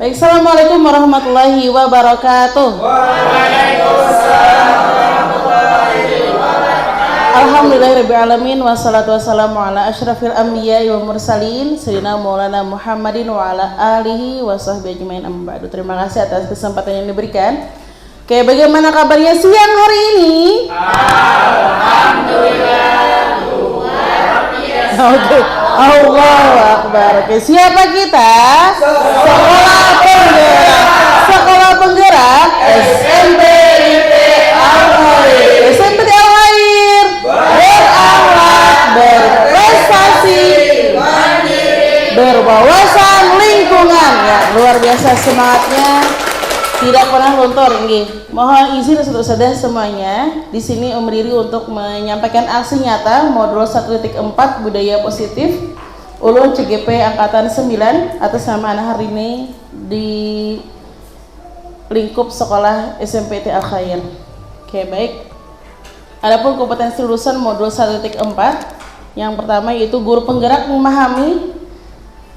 Baik, assalamualaikum warahmatullahi wabarakatuh. Waalaikumsalam warahmatullahi wabarakatuh. Alhamdulillahirrabbilalamin. Wassalatu wassalamu ala asyrafil anbiya wa mursalin Sayyidina Maulana Muhammadin wa ala alihi wa sahbihi ajmain amma ba'du. Terima kasih atas kesempatan yang diberikan. Oke, bagaimana kabarnya siang hari ini? Alhamdulillah luar biasa. Oke, Allahu Akbar. Oke, siapa kita? Sekolah Penggerak. Sekolah Penggerak SMP IT Al-Khair. SMP IT Al-Khair. Berakhlak, berprestasi, berwawasan lingkungan. Ya, luar biasa semangatnya. Tidak pernah luntur, nggih. Mohon izin saudara-saudara semuanya. Di sini Om Riri untuk menyampaikan aksi nyata modul 1.4 budaya positif Ulun CGP angkatan 9 atas nama anak hari ini di lingkup sekolah SMP IT Al-Khair. Oke, baik. Adapun kompetensi lulusan modul 1.4 yang pertama yaitu guru penggerak memahami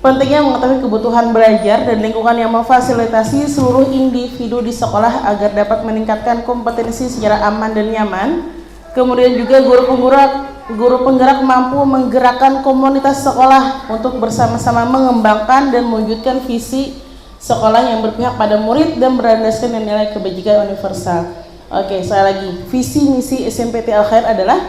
pentingnya mengetahui kebutuhan belajar dan lingkungan yang memfasilitasi seluruh individu di sekolah agar dapat meningkatkan kompetensi secara aman dan nyaman. Kemudian juga guru penggerak mampu menggerakkan komunitas sekolah untuk bersama-sama mengembangkan dan mewujudkan visi sekolah yang berpihak pada murid dan berlandaskan nilai kebajikan universal. Oke, sekali lagi, visi misi SMP IT Al-Khair adalah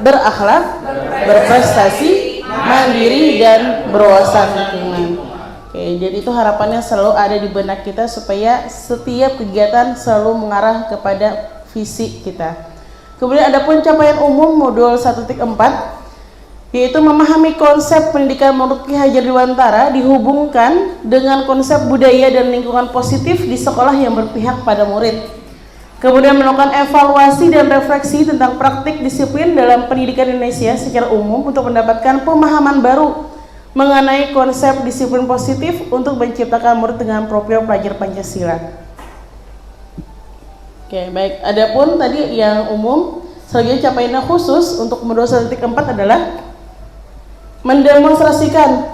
berakhlak, berprestasi, mandiri, dan berwawasan lingkungan. Oke, jadi itu harapannya selalu ada di benak kita supaya setiap kegiatan selalu mengarah kepada visi kita. Kemudian ada pun capaian umum modul 1.4 yaitu memahami konsep pendidikan menurut Ki Hajar Dewantara dihubungkan dengan konsep budaya dan lingkungan positif di sekolah yang berpihak pada murid. Kemudian melakukan evaluasi dan refleksi tentang praktik disiplin dalam pendidikan Indonesia secara umum untuk mendapatkan pemahaman baru mengenai konsep disiplin positif untuk menciptakan murid dengan profil pelajar Pancasila. Oke, baik. Adapun tadi yang umum, selanjutnya capaiannya khusus untuk modul 1.4 adalah mendemonstrasikan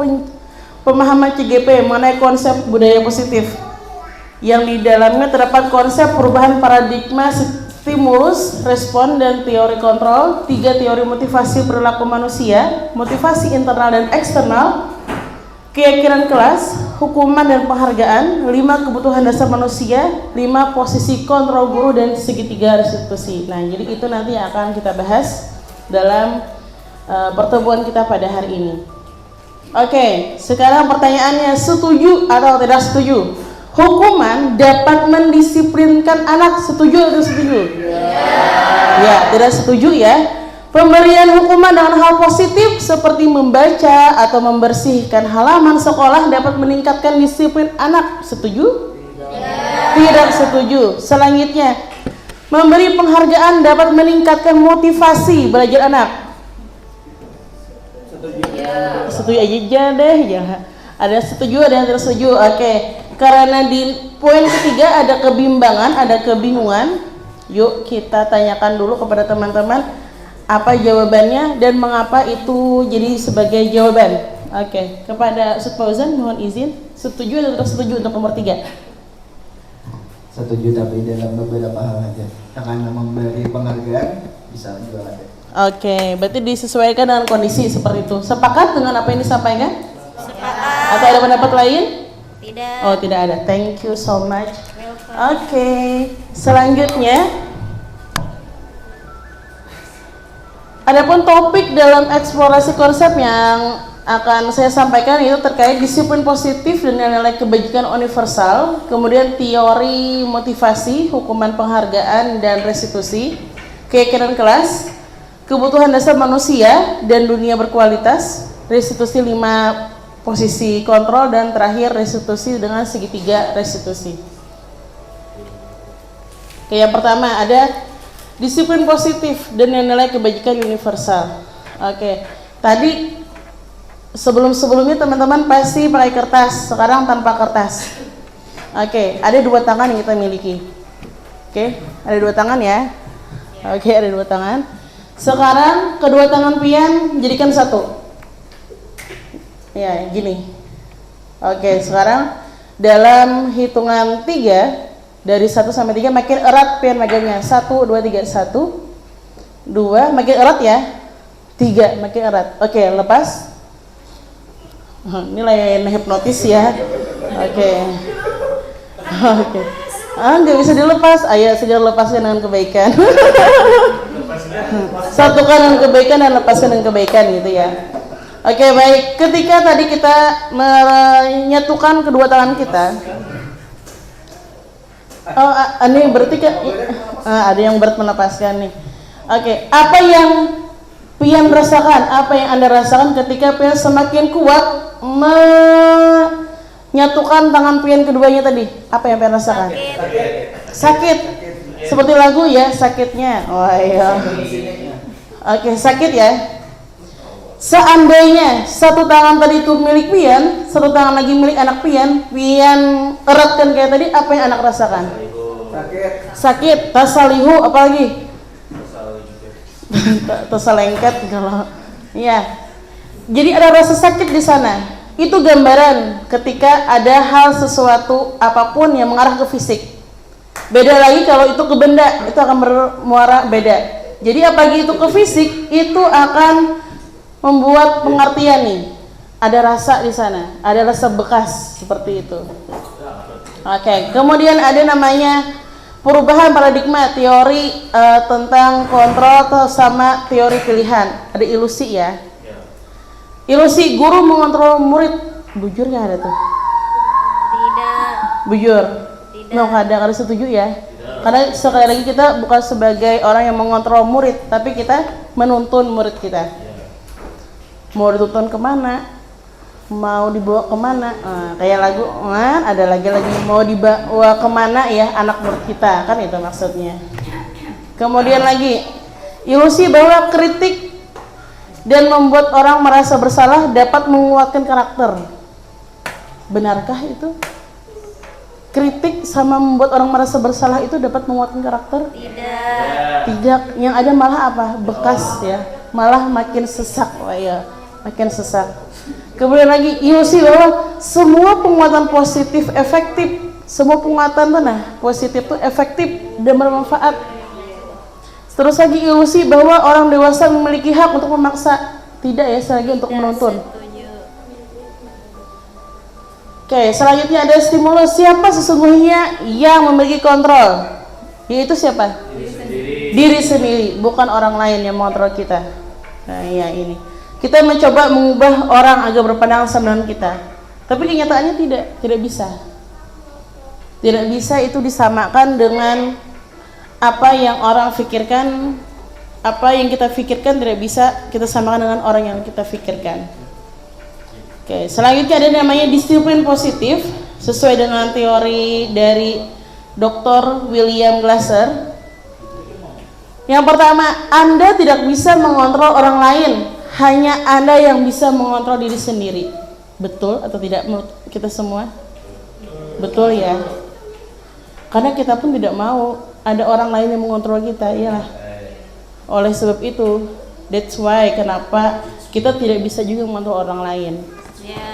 pemahaman CGP mengenai konsep budaya positif yang di dalamnya terdapat konsep perubahan paradigma stimulus, respon, dan teori kontrol, 3 teori motivasi perilaku manusia, motivasi internal dan eksternal, keyakinan kelas, hukuman dan penghargaan, 5 kebutuhan dasar manusia, 5 posisi kontrol guru, dan segitiga restitusi. Nah, jadi itu nanti akan kita bahas dalam pertemuan kita pada hari ini. Oke, sekarang pertanyaannya, setuju atau tidak setuju? Hukuman dapat mendisiplinkan anak, setuju atau setuju? Ya, tidak setuju ya. Pemberian hukuman dengan hal positif seperti membaca atau membersihkan halaman sekolah dapat meningkatkan disiplin anak, setuju? Tidak setuju. Selanjutnya, memberi penghargaan dapat meningkatkan motivasi belajar anak. Setuju aja deh ya. Ada setuju, ada yang tidak setuju. Oke. Karena di poin ketiga ada kebimbangan, ada kebingungan. Yuk kita tanyakan dulu kepada teman-teman apa jawabannya dan mengapa itu jadi sebagai jawaban. Oke, kepada Ustaz Fauzan mohon izin, setuju atau tidak setuju untuk nomor 3? Setuju, tapi dalam beberapa hal aja. Karena memberi penghargaan bisa juga ada. Oke, berarti disesuaikan dengan kondisi seperti itu. Sepakat dengan apa yang disampaikan? Sepakat. Atau ada pendapat lain? Tidak. Oh, tidak ada. Thank you so much. Oke, selanjutnya adapun topik dalam eksplorasi konsep yang akan saya sampaikan itu terkait disiplin positif dan nilai kebajikan universal, kemudian teori motivasi, hukuman penghargaan dan restitusi, keyakinan kelas, kebutuhan dasar manusia dan dunia berkualitas, restitusi 5 posisi kontrol, dan terakhir restitusi dengan segitiga restitusi. Oke, yang pertama ada disiplin positif dan nilai kebajikan universal. Oke, tadi sebelumnya teman-teman pasti pakai kertas, sekarang tanpa kertas. Oke, ada 2 tangan yang kita miliki. Oke, ada 2 tangan ya. Oke, ada 2 tangan. Sekarang kedua tangan pian jadikan 1. Ya, gini. Oke, sekarang dalam hitungan 3 dari 1 sampai 3 makin erat pian megangnya. 1 2 3 1 2 makin erat ya. 3 makin erat. Oke, lepas. Ini lain hipnotis ya. Oke. Oke. Nggak bisa dilepas. Ayo segera lepaskan dengan kebaikan. Satukan dengan kebaikan dan lepaskan dengan kebaikan gitu ya. Oke, baik. Ketika tadi kita menyatukan kedua tangan kita. Oh, ini berarti ada yang berat melepaskan nih. Oke, apa yang pian rasakan? Apa yang Anda rasakan ketika pian semakin kuat menyatukan tangan pian keduanya tadi? Apa yang pian rasakan? Sakit. Seperti lagu ya, sakitnya. Oh iya. Oke, sakit ya. Seandainya satu tangan tadi itu milik pian, satu tangan lagi milik anak pian eratkan kayak tadi, apa yang anak rasakan? Sakit, tasalihu, apa lagi? Terselengket kalau ya. Jadi ada rasa sakit di sana. Itu gambaran ketika ada hal sesuatu apapun yang mengarah ke fisik. Beda lagi kalau itu ke benda, itu akan bermuara beda. Jadi apalagi itu ke fisik, itu akan membuat pengertian nih. Ada rasa di sana, ada rasa bekas seperti itu. Oke, kemudian ada namanya perubahan paradigma teori tentang kontrol sama teori pilihan. Ada ilusi ya. Ilusi guru mengontrol murid. Bujur nggak ada tuh? Tidak. Bujur. Tidak. No, kadang harus setuju ya. Karena sekali lagi kita bukan sebagai orang yang mengontrol murid, tapi kita menuntun murid kita. Mau dituntun kemana? Mau dibawa kemana? Kayak lagu, ada lagi mau dibawa kemana ya anak murid kita, kan itu maksudnya. Kemudian lagi, ilusi bahwa kritik dan membuat orang merasa bersalah dapat menguatkan karakter. Benarkah itu? Kritik sama membuat orang merasa bersalah itu dapat menguatkan karakter? Tidak. Yang ada malah apa? Bekas ya. Malah makin sesak, ya. Makin sesak. Kemudian lagi ilusi bahwa semua penguatan positif efektif. Semua penguatan positif itu efektif dan bermanfaat. Terus lagi ilusi bahwa orang dewasa memiliki hak untuk memaksa. Tidak ya, selagi untuk menuntun. Oke, selanjutnya ada stimulus. Siapa sesungguhnya yang memiliki kontrol? Yaitu siapa? Diri sendiri, bukan orang lain yang mengontrol kita. Nah, ya ini. Kita mencoba mengubah orang agar berpandangan sama dengan kita. Tapi kenyataannya tidak bisa. Tidak bisa itu disamakan dengan apa yang orang pikirkan, apa yang kita pikirkan tidak bisa kita samakan dengan orang yang kita pikirkan. Oke, selanjutnya ada namanya disiplin positif sesuai dengan teori dari Dr. William Glasser. Yang pertama, Anda tidak bisa mengontrol orang lain, hanya Anda yang bisa mengontrol diri sendiri. Betul atau tidak menurut kita semua? Betul ya. Karena kita pun tidak mau ada orang lain yang mengontrol kita, iyalah. Oleh sebab itu, that's why kenapa kita tidak bisa juga mengontrol orang lain.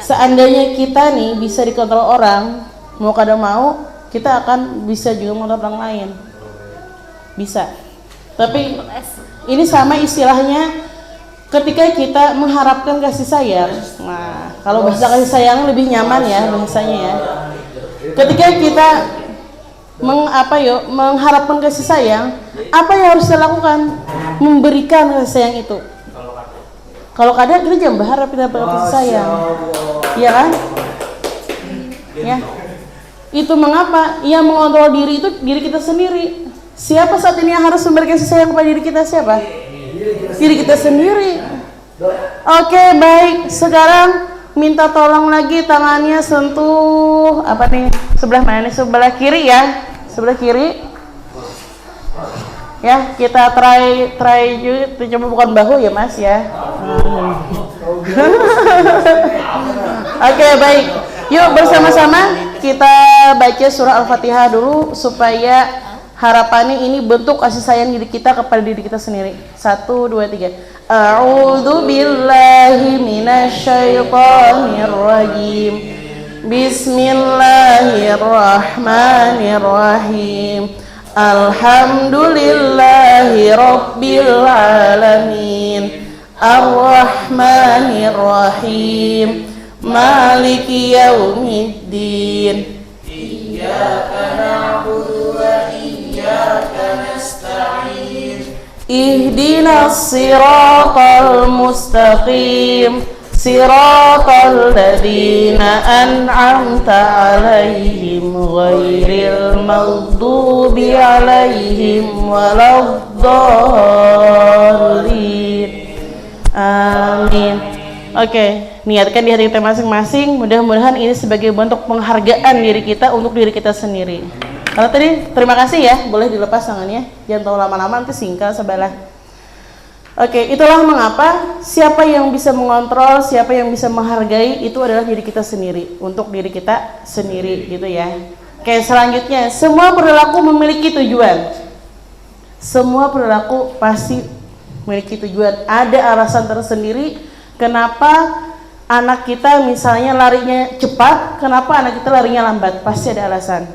Seandainya kita nih bisa dikontrol orang, mau kada mau, kita akan bisa juga mengontrol orang lain. Bisa. Tapi ini sama istilahnya ketika kita mengharapkan kasih sayang. Nah, kalau bahasa kasih sayang lebih nyaman ya bahasanya ya. Ketika kita mengharapkan kasih sayang, apa yang harus kita lakukan? Memberikan kasih sayang itu. Kalau kadang kita jangan berharap kita dapat kasih sayang, iya kan? Ya, itu mengapa? Yang mengontrol diri itu diri kita sendiri. Siapa saat ini yang harus memberikan kasih sayang kepada diri kita? Siapa? Diri kita sendiri. Oke, baik. Sekarang minta tolong lagi tangannya sentuh apa nih? Sebelah mana nih? Sebelah kiri ya. Sebelah kiri. Ya, kita try juga, coba bukan bahu ya Mas ya. Oke, baik. Yuk bersama-sama kita baca surah Al-Fatihah dulu supaya harapannya ini bentuk kasih sayang diri kita kepada diri kita sendiri. 1, 2, 3. A'udzu billahi minasyaitonir rajim. Bismillahirrahmanirrahim. Alhamdulillahi rabbil alamin. Ar-Rahmanir-Rahim. Maliki yaumiddin. Iyyaka na'budu wa iyyaka nasta'in. Ihdinas siratal mustaqim. Siratal ladzina an'amta 'alaihim ghairil maghdubi 'alaihim waladdallin. Amin. Oke, niatkan di hati kita masing-masing. Mudah-mudahan ini sebagai bentuk penghargaan diri kita untuk diri kita sendiri. Kalau tadi terima kasih ya, boleh dilepas tangannya. Jangan terlalu lama-lama, nanti singkat sebelah. Oke, itulah mengapa siapa yang bisa mengontrol, siapa yang bisa menghargai itu adalah diri kita sendiri, untuk diri kita sendiri gitu ya. Oke, selanjutnya, semua perilaku memiliki tujuan. Semua perilaku pasti memiliki tujuan. Ada alasan tersendiri kenapa anak kita misalnya larinya cepat, kenapa anak kita larinya lambat, pasti ada alasan.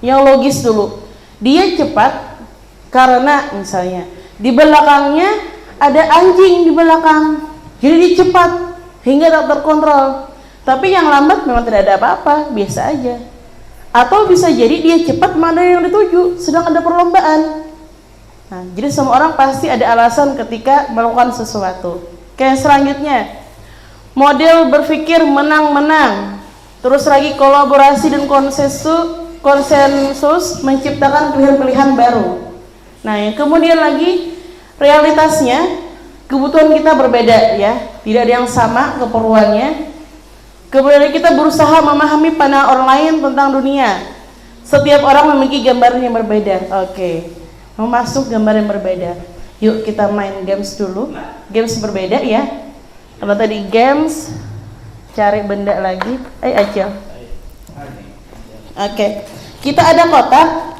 Yang logis dulu, dia cepat karena misalnya di belakangnya ada anjing di belakang, jadi dia cepat hingga tak terkontrol. Tapi yang lambat memang tidak ada apa-apa, biasa aja. Atau bisa jadi dia cepat mana yang dituju, sedang ada perlombaan. Nah, jadi semua orang pasti ada alasan ketika melakukan sesuatu. Kayak selanjutnya, model berpikir menang-menang, terus lagi kolaborasi dan konsensus menciptakan pilihan-pilihan baru. Nah, yang kemudian lagi realitasnya, kebutuhan kita berbeda ya, tidak ada yang sama keperluannya. Kemudian kita berusaha memahami pandangan orang lain tentang dunia. Setiap orang memiliki gambaran yang berbeda. Oke, memasuk gambar yang berbeda. Yuk kita main games dulu, games berbeda ya. Kalau tadi games, cari benda lagi. Acil. Oke, kita ada kotak.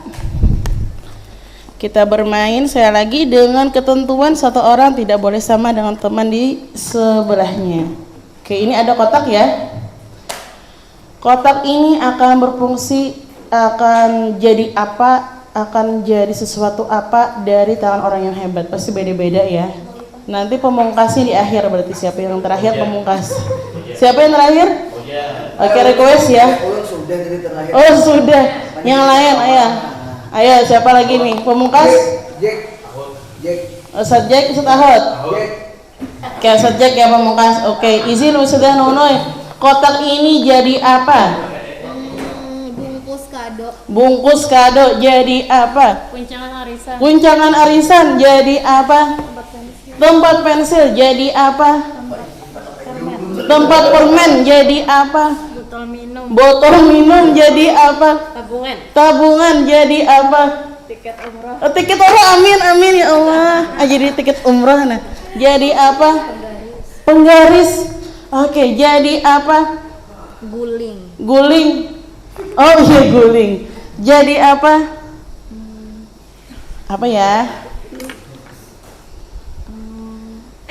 Kita bermain saya lagi dengan ketentuan satu orang tidak boleh sama dengan teman di sebelahnya. Oke, ini ada kotak ya. Kotak ini akan berfungsi, akan jadi apa, akan jadi sesuatu apa dari tangan orang yang hebat. Pasti beda-beda ya. Nanti pemungkasnya di akhir, berarti siapa yang terakhir pemungkas. Siapa yang terakhir? Oke, request ya. Oh sudah. Yang lain, ayah. Ayo, siapa lagi nih? Pemungkas? Ustaz Jack, Ustaz Ahad. Oke, Ustaz Jack ya pemungkas. Oke, izin Ustaz Nunoy. Kotak ini jadi apa? Bungkus kado. Bungkus kado jadi apa? Kuncangan arisan. Kuncangan arisan jadi apa? Tempat pensil jadi apa? Tempat permen jadi apa? Botol minum. Botol minum jadi apa? Tabungan. Tabungan jadi apa? Tiket umroh. Tiket umroh, amin amin ya Allah. Jadi tiket umroh. Nah, jadi apa? Penggaris. Oke, jadi apa? Guling. Guling. Oh iya, guling. Jadi apa? Apa ya?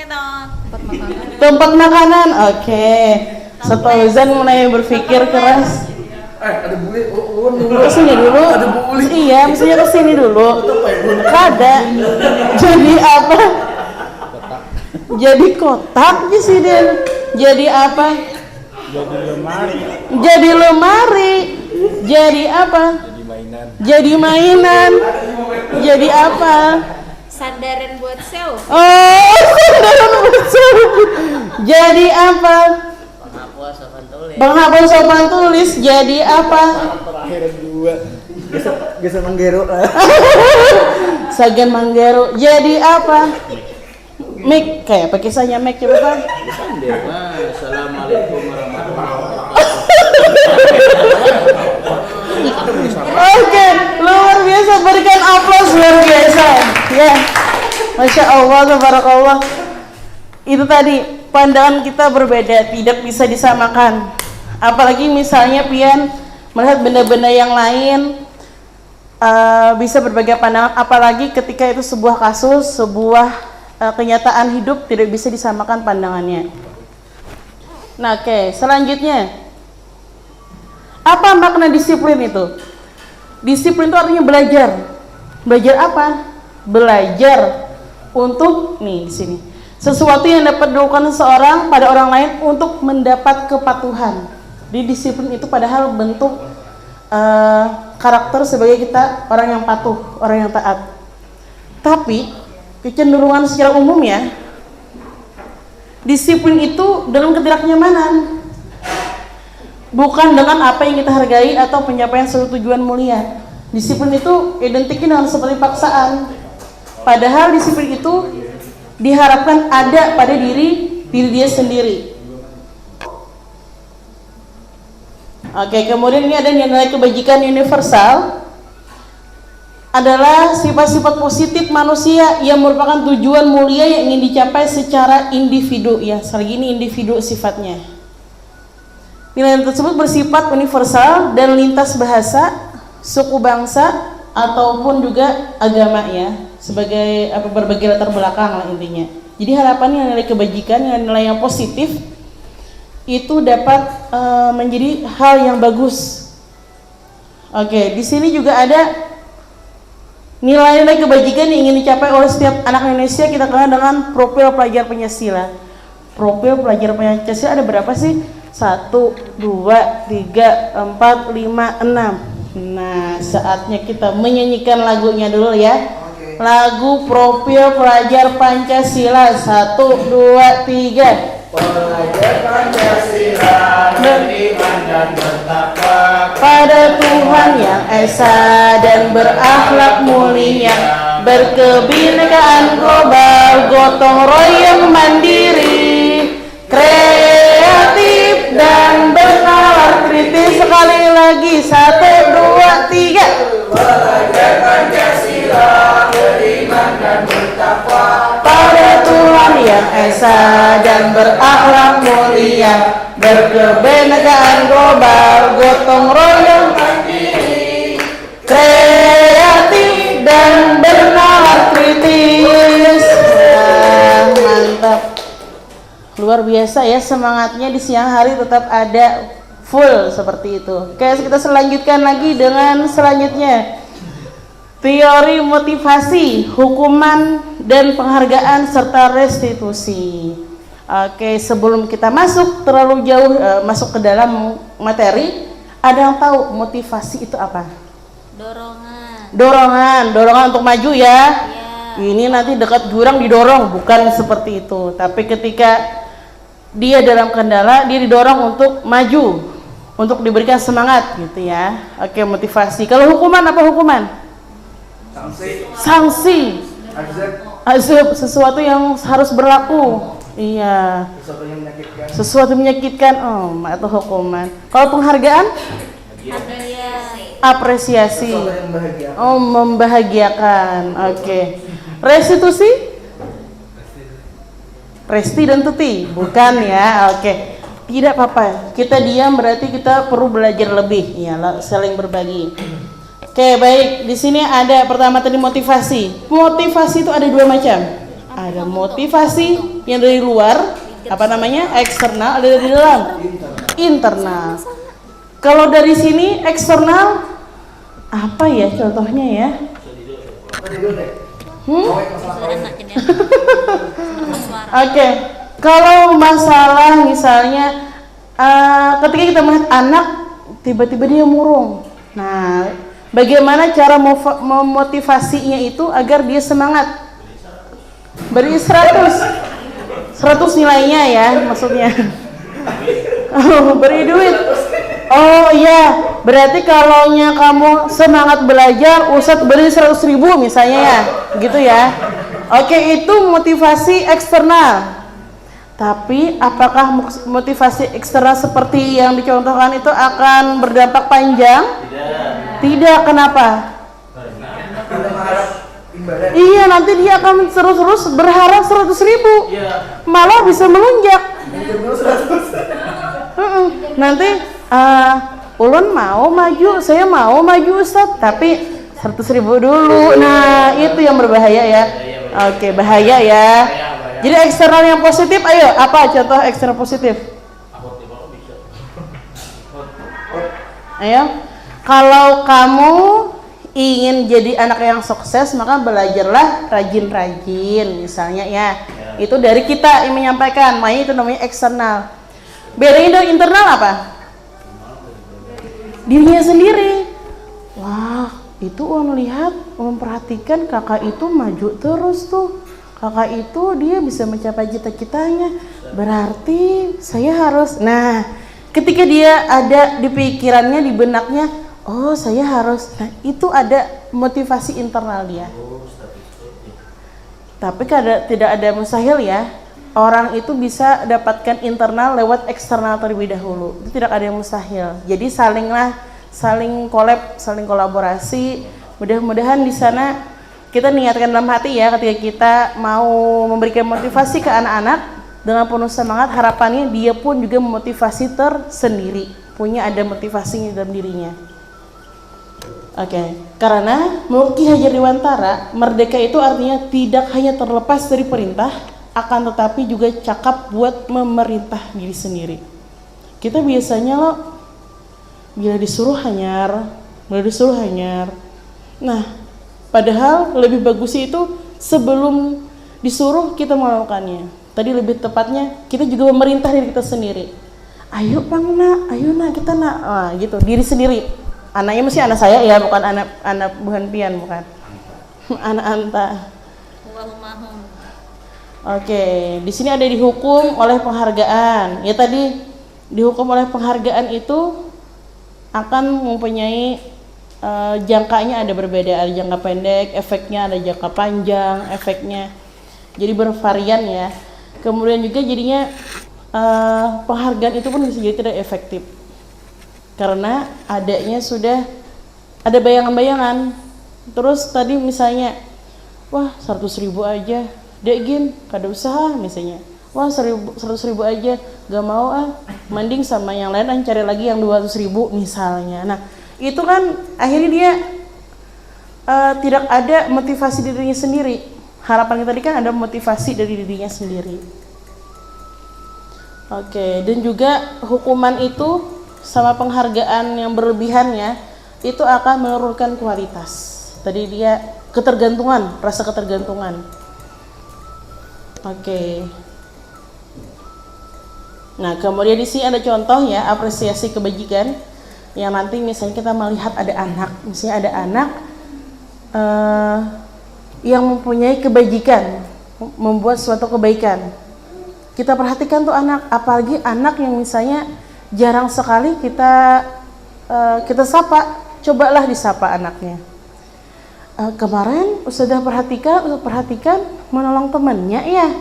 Tempat makanan. Tempat makanan. Oke. Setauzan mulai berpikir keras. Ada bule. Kesini dulu. Ada bule. Iya, mestinya kesini dulu. Kada. Jadi apa? Jadi kotak sih Den. Jadi apa? Jadi lemari. Jadi lemari. Jadi apa? Jadi mainan. Jadi mainan. Jadi apa? Sandaran buat sew. Oh, sandaran besar. Jadi apa? Penghapus sopan tulis. Jadi apa? Terakhir dua. Geser manggero. Sagan Manggero. Jadi apa? Mic, kayak pakai saja mic coba Bang. Assalamualaikum warahmatullahi Oke, luar biasa, berikan aplaus luar biasa. Ya, Masya Allah, tabarakallah. Itu tadi pandangan kita berbeda, tidak bisa disamakan. Apalagi misalnya pian melihat benda-benda yang lain, bisa berbagai pandangan. Apalagi ketika itu sebuah kasus, sebuah kenyataan hidup, tidak bisa disamakan pandangannya. Nah, oke, selanjutnya Apa makna disiplin itu? Disiplin itu artinya belajar. Belajar apa? Belajar untuk nih di sini. Sesuatu yang dapat dilakukan seseorang pada orang lain untuk mendapat kepatuhan. Di disiplin itu padahal bentuk karakter sebagai kita orang yang patuh, orang yang taat. Tapi kecenderungan secara umum ya, disiplin itu dalam ketidaknyamanan, bukan dengan apa yang kita hargai atau pencapaian suatu tujuan mulia. Disiplin itu identiknya dengan seperti paksaan. Padahal disiplin itu diharapkan ada pada diri dia sendiri. Oke, kemudian ini ada nilai kebajikan universal, adalah sifat-sifat positif manusia yang merupakan tujuan mulia yang ingin dicapai secara individu ya. Selagi ini individu sifatnya. Nilai tersebut bersifat universal dan lintas bahasa, suku bangsa ataupun juga agama ya, sebagai berbagai latar belakang lah intinya. Jadi harapannya nilai kebajikan, nilai yang positif itu dapat menjadi hal yang bagus. Oke, di sini juga ada nilai-nilai kebajikan yang ingin dicapai oleh setiap anak Indonesia. Kita kenal dengan profil pelajar Pancasila. Profil pelajar Pancasila ada berapa sih? 1, 2, 3, 4, 5, 6. Nah, saatnya kita menyanyikan lagunya dulu ya. Lagu profil pelajar Pancasila. 1, 2, 3. Pelajar Pancasila beriman dan bertakwa pada Tuhan yang esa dan berakhlak mulia, berkebinekaan global, gotong royong mandiri, kreatif dan bernalar kritis. Sekali lagi, 1, 2, 3. Pelajar Pancasila beriman dan bertakwa Pada Tuhan yang esa dan berakhlak mulia, berkebinekaan global, gotong royong mandiri, kreatif dan bernalar kritis. Mantap, luar biasa ya, semangatnya di siang hari tetap ada full seperti itu. Oke, kita selanjutkan lagi dengan selanjutnya, teori motivasi, hukuman dan penghargaan serta restitusi. Oke, sebelum kita masuk terlalu jauh masuk ke dalam materi, ada yang tahu motivasi itu apa? Dorongan untuk maju ya. Ini nanti dekat jurang didorong, bukan seperti itu. Tapi ketika dia dalam kendala, dia didorong untuk maju, untuk diberikan semangat gitu ya. Oke, motivasi. Kalau hukuman apa hukuman? Sanksi. Azab, sesuatu yang harus berlaku. Iya. Sesuatu yang menyakitkan. Atau hukuman. Kalau penghargaan? Apresiasi. Membahagiakan. Oke. Restitusi? Resti dan tuti, bukan ya. Oke. Tidak apa-apa. Kita diam berarti kita perlu belajar lebih. Ya, saling berbagi. Oke, baik. Di sini ada pertama tadi motivasi. Motivasi itu ada dua macam. Ada motivasi yang dari luar, apa namanya? Eksternal, ada dari dalam. Internal. Kalau dari sini eksternal, apa ya contohnya ya? Oke. Kalau masalah misalnya ketika kita melihat anak tiba-tiba dia murung. Nah, bagaimana cara memotivasinya itu agar dia semangat? Beri 100 nilainya ya, maksudnya. Beri duit. Oh iya, berarti kalau kamu semangat belajar, Ustadz beri 100.000 misalnya ya, gitu ya. Oke, itu motivasi eksternal. Tapi apakah motivasi eksternal seperti yang dicontohkan itu akan berdampak panjang? Tidak. Kenapa? Iya, nanti dia akan terus berharap 100.000, malah bisa melunjak. Nanti ulun mau maju, saya mau maju Ustaz, tapi 100.000 dulu. Nah, itu yang berbahaya ya. Oke, bahaya ya. Jadi eksternal yang positif, ayo apa contoh eksternal positif? Ayo, kalau kamu ingin jadi anak yang sukses, maka belajarlah rajin-rajin, misalnya ya. Itu dari kita yang menyampaikan, makanya itu namanya eksternal. Bedanya dari internal apa? Dirinya sendiri. Wah, itu lihat, memperhatikan kakak itu maju terus tuh. Kakak itu dia bisa mencapai cita-citanya. Berarti saya harus. Nah, ketika dia ada di pikirannya, di benaknya, oh saya harus. Nah, itu ada motivasi internal dia. Tapi tidak ada mustahil ya. Orang itu bisa dapatkan internal lewat eksternal terlebih dahulu. Itu tidak ada yang mustahil. Jadi saling kolaborasi. Mudah-mudahan di sana kita niatkan dalam hati ya, ketika kita mau memberikan motivasi ke anak-anak dengan penuh semangat, harapannya dia pun juga memotivasi tersendiri, punya ada motivasinya dalam dirinya. Oke, karena menurut Ki Hajar Dewantara, merdeka itu artinya tidak hanya terlepas dari perintah, akan tetapi juga cakap buat memerintah diri sendiri. Kita biasanya loh, bila disuruh hanyar. Nah, padahal lebih bagusnya itu sebelum disuruh kita melakukannya. Tadi lebih tepatnya kita juga memerintah diri kita sendiri. Ayo bang nak, ayo nak kita nak, gitu diri sendiri. Anaknya mesti anak saya ya, bukan anak buhan pian, bukan anak anta. Oke, di sini ada dihukum oleh penghargaan. Ya tadi dihukum oleh penghargaan itu akan mempunyai jangkanya ada berbeda, ada jangka pendek, efeknya ada jangka panjang, efeknya jadi bervarian ya. Kemudian juga jadinya penghargaan itu pun bisa jadi tidak efektif karena adanya sudah ada bayangan-bayangan. Terus tadi misalnya, wah 100.000 aja, dek gin kada usaha misalnya, wah 100.000 aja, gak mau mending sama yang lain cari lagi yang 200.000 misalnya. Nah itu kan akhirnya dia tidak ada motivasi dirinya sendiri. Harapan kita tadi kan ada motivasi dari dirinya sendiri. Oke, dan juga hukuman itu sama penghargaan yang berlebihannya itu akan menurunkan kualitas. Tadi dia ketergantungan, rasa ketergantungan. Oke. Nah, kemudian di sini ada contoh ya, apresiasi kebajikan. Yang nanti misalnya kita melihat ada anak, misalnya ada anak yang mempunyai kebajikan, membuat suatu kebaikan. Kita perhatikan tuh anak, apalagi anak yang misalnya jarang sekali kita sapa, cobalah disapa anaknya. Kemarin Ustazah perhatikan menolong temannya ya.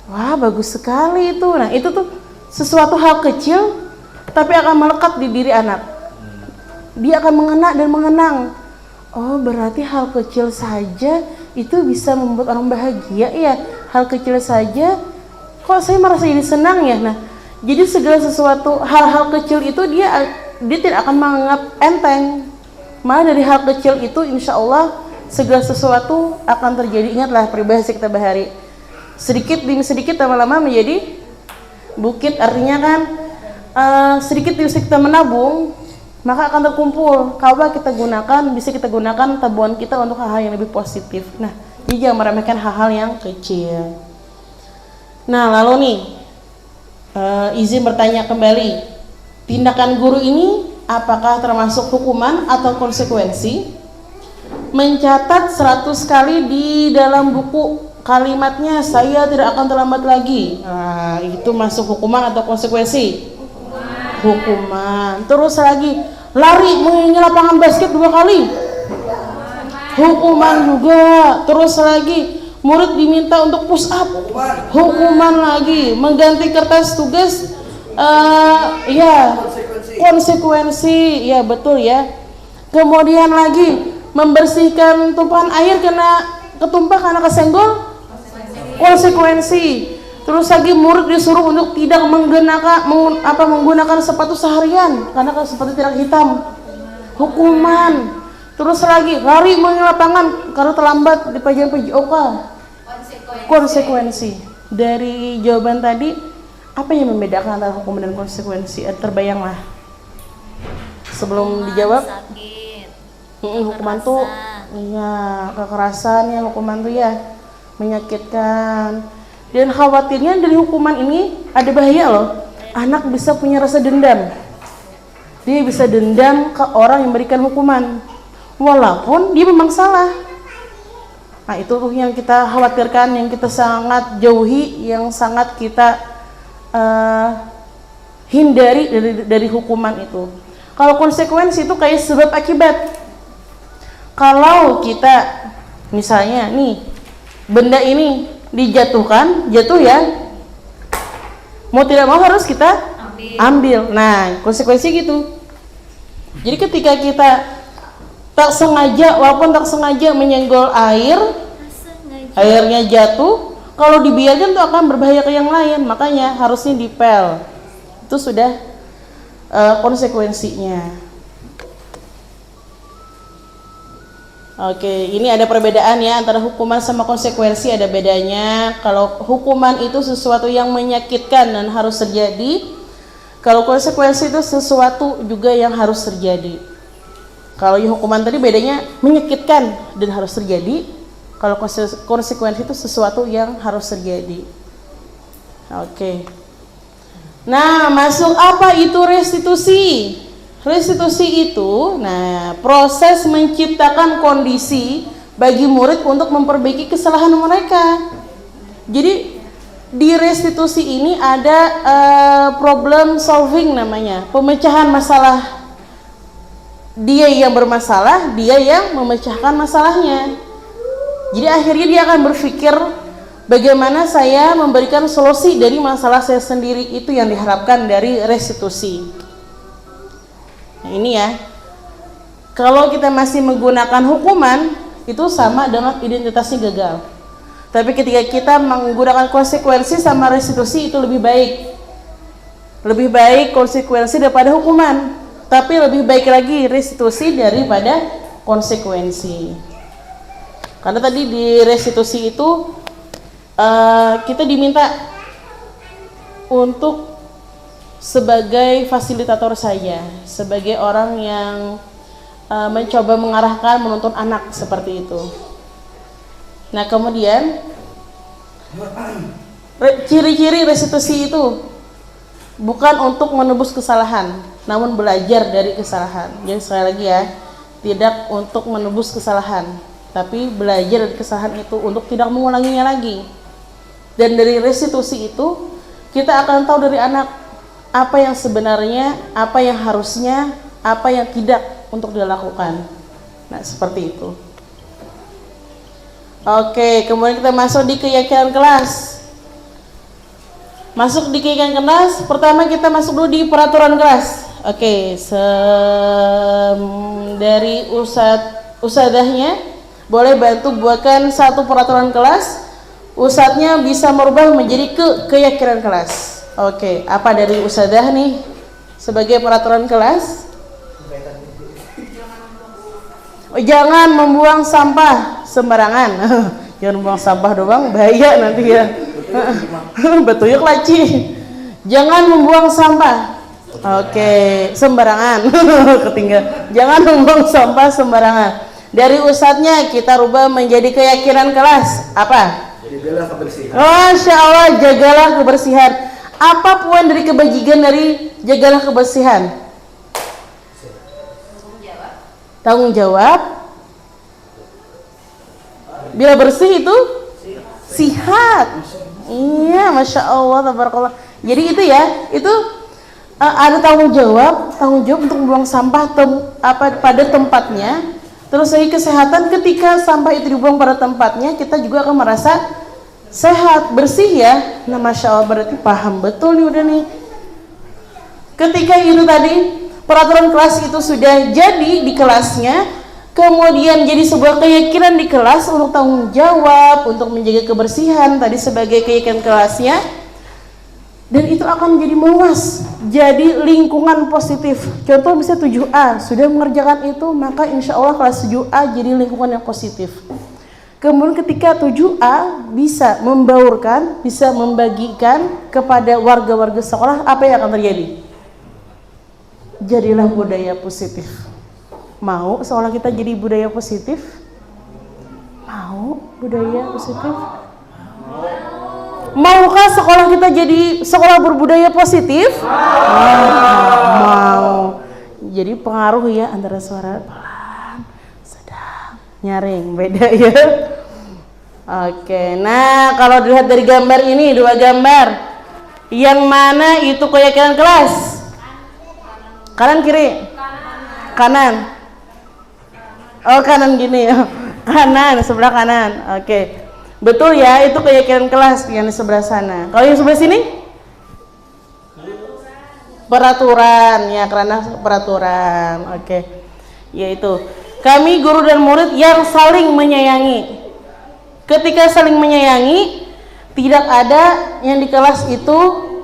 Wah, bagus sekali itu. Nah, itu tuh sesuatu hal kecil tapi akan melekat di diri anak. Dia akan mengena dan mengenang. Oh, berarti hal kecil saja itu bisa membuat orang bahagia ya. Hal kecil saja kok saya merasa jadi senang ya. Nah, jadi segala sesuatu hal-hal kecil itu dia tidak akan menganggap enteng. Malah dari hal kecil itu insya Allah segala sesuatu akan terjadi. Ingatlah peribahasa kita bahari, sedikit demi sedikit lama-lama menjadi bukit. Artinya kan sedikit demi sedikit kita menabung, maka akan terkumpul. Kalau kita gunakan, bisa kita gunakan tabungan kita untuk hal-hal yang lebih positif. Nah, jadi jangan meremehkan hal-hal yang kecil. Nah, lalu nih izin bertanya kembali, tindakan guru ini apakah termasuk hukuman atau konsekuensi? Mencatat 100 kali di dalam buku kalimatnya saya tidak akan terlambat lagi. Nah, itu masuk hukuman atau konsekuensi? Hukuman. Terus lagi lari mengelilingi lapangan basket 2 kali, hukuman juga. Terus lagi murid diminta untuk push up, hukuman lagi. Mengganti kertas tugas, ya konsekuensi, ya betul ya. Kemudian lagi membersihkan tumpahan air ketumpah karena kesenggol, konsekuensi. Terus lagi murid disuruh untuk tidak menggunakan sepatu seharian karena sepatu tidak hitam, hukuman. Terus lagi lari mengelilingi lapangan karena terlambat di pelajaran PJOK, konsekuensi. Dari jawaban tadi, apa yang membedakan antara hukuman dan konsekuensi? Terbayanglah sebelum dijawab. Sakit. Hukuman tuh, iya, kekerasan ya, hukuman tuh ya menyakitkan. Dan khawatirnya dari hukuman ini ada bahaya loh. Anak bisa punya rasa dendam. Dia bisa dendam ke orang yang memberikan hukuman, walaupun dia memang salah. Nah itu tuh yang kita khawatirkan, yang kita sangat jauhi, yang sangat kita hindari dari hukuman itu. Kalau konsekuensi itu kayak sebab akibat. Kalau kita misalnya nih benda ini dijatuhkan, jatuh ya, mau tidak mau harus kita ambil. Nah konsekuensi gitu. Jadi ketika kita tak sengaja, walaupun tak sengaja menyenggol air, airnya jatuh, kalau dibiarkan itu akan berbahaya ke yang lain, makanya harusnya dipel. Itu sudah konsekuensinya. Oke, ini ada perbedaan ya antara hukuman sama konsekuensi, ada bedanya. Kalau hukuman itu sesuatu yang menyakitkan dan harus terjadi, kalau konsekuensi itu sesuatu juga yang harus terjadi. Kalau hukuman tadi bedanya menyakitkan dan harus terjadi, kalau konsekuensi itu sesuatu yang harus terjadi. Oke. Nah, masuk apa itu restitusi? Restitusi itu, nah, proses menciptakan kondisi bagi murid untuk memperbaiki kesalahan mereka. Jadi di restitusi ini ada problem solving namanya, pemecahan masalah. Dia yang bermasalah, dia yang memecahkan masalahnya. Jadi akhirnya dia akan berpikir bagaimana saya memberikan solusi dari masalah saya sendiri, itu yang diharapkan dari restitusi. Nah, ini ya, kalau kita masih menggunakan hukuman itu sama dengan identitasnya gagal. Tapi ketika kita menggunakan konsekuensi sama restitusi itu lebih baik konsekuensi daripada hukuman, tapi lebih baik lagi restitusi daripada konsekuensi. Karena tadi di restitusi itu kita diminta untuk sebagai fasilitator saja, sebagai orang yang mencoba mengarahkan, menuntun anak seperti itu. Nah kemudian ciri-ciri restitusi itu bukan untuk menebus kesalahan, namun belajar dari kesalahan. Jadi sekali lagi ya, tidak untuk menebus kesalahan, tapi belajar dari kesalahan itu untuk tidak mengulanginya lagi. Dan dari restitusi itu kita akan tahu dari anak apa yang sebenarnya, apa yang harusnya, apa yang tidak untuk dilakukan. Nah seperti itu. Oke, kemudian kita masuk di keyakinan kelas. Masuk di keyakinan kelas, pertama kita masuk dulu di peraturan kelas. Oke, dari ustadzahnya boleh bantu buatkan satu peraturan kelas. Ustadznya bisa merubah menjadi keyakinan kelas. Oke, apa dari ustadzah nih sebagai peraturan kelas? Oh, jangan membuang sampah sembarangan. Jangan membuang sampah doang, bahaya nanti ya. Betul ya laci. Jangan membuang sampah. Oke, sembarangan. Ketinggal. Jangan membuang sampah sembarangan. Dari ustadznya kita rubah menjadi keyakinan kelas. Apa? Jagalah kebersihan. Masya Allah, jagalah kebersihan. Apa poin dari kebajikan dari jagalah kebersihan? Tanggung jawab. Bila bersih itu sihat. Iya, Masya Allah, tabarakallah. Jadi itu ya, itu ada tanggung jawab untuk membuang sampah pada tempatnya. Terus lagi kesehatan, ketika sampah itu dibuang pada tempatnya, kita juga akan merasa sehat, bersih ya. Nah Masya Allah, berarti paham betul nih udah nih. Ketika itu tadi peraturan kelas itu sudah jadi di kelasnya, kemudian jadi sebuah keyakinan di kelas untuk tanggung jawab, untuk menjaga kebersihan tadi sebagai keyakinan kelasnya, dan itu akan menjadi meluas, jadi lingkungan positif. Contoh bisa 7A sudah mengerjakan itu, maka insya Allah kelas 7A jadi lingkungan yang positif. Kemudian ketika 7A bisa membaurkan, bisa membagikan kepada warga-warga sekolah, apa yang akan terjadi? Jadilah budaya positif. Mau seolah kita jadi budaya positif? Mau budaya positif? Maukah sekolah kita jadi sekolah berbudaya positif? Mau. Jadi pengaruh ya antara suara pelan, sedang, nyaring, beda ya. Oke, nah kalau dilihat dari gambar ini, dua gambar, yang mana itu keyakinan kelas? Kanan kiri? Kanan. Oh kanan gini ya, kanan, sebelah kanan. Oke, betul ya, itu keyakinan kelas yang di sebelah sana. Kalau yang sebelah sini? Peraturan, ya karena peraturan. Oke, yaitu kami guru dan murid yang saling menyayangi. Ketika saling menyayangi, tidak ada yang di kelas itu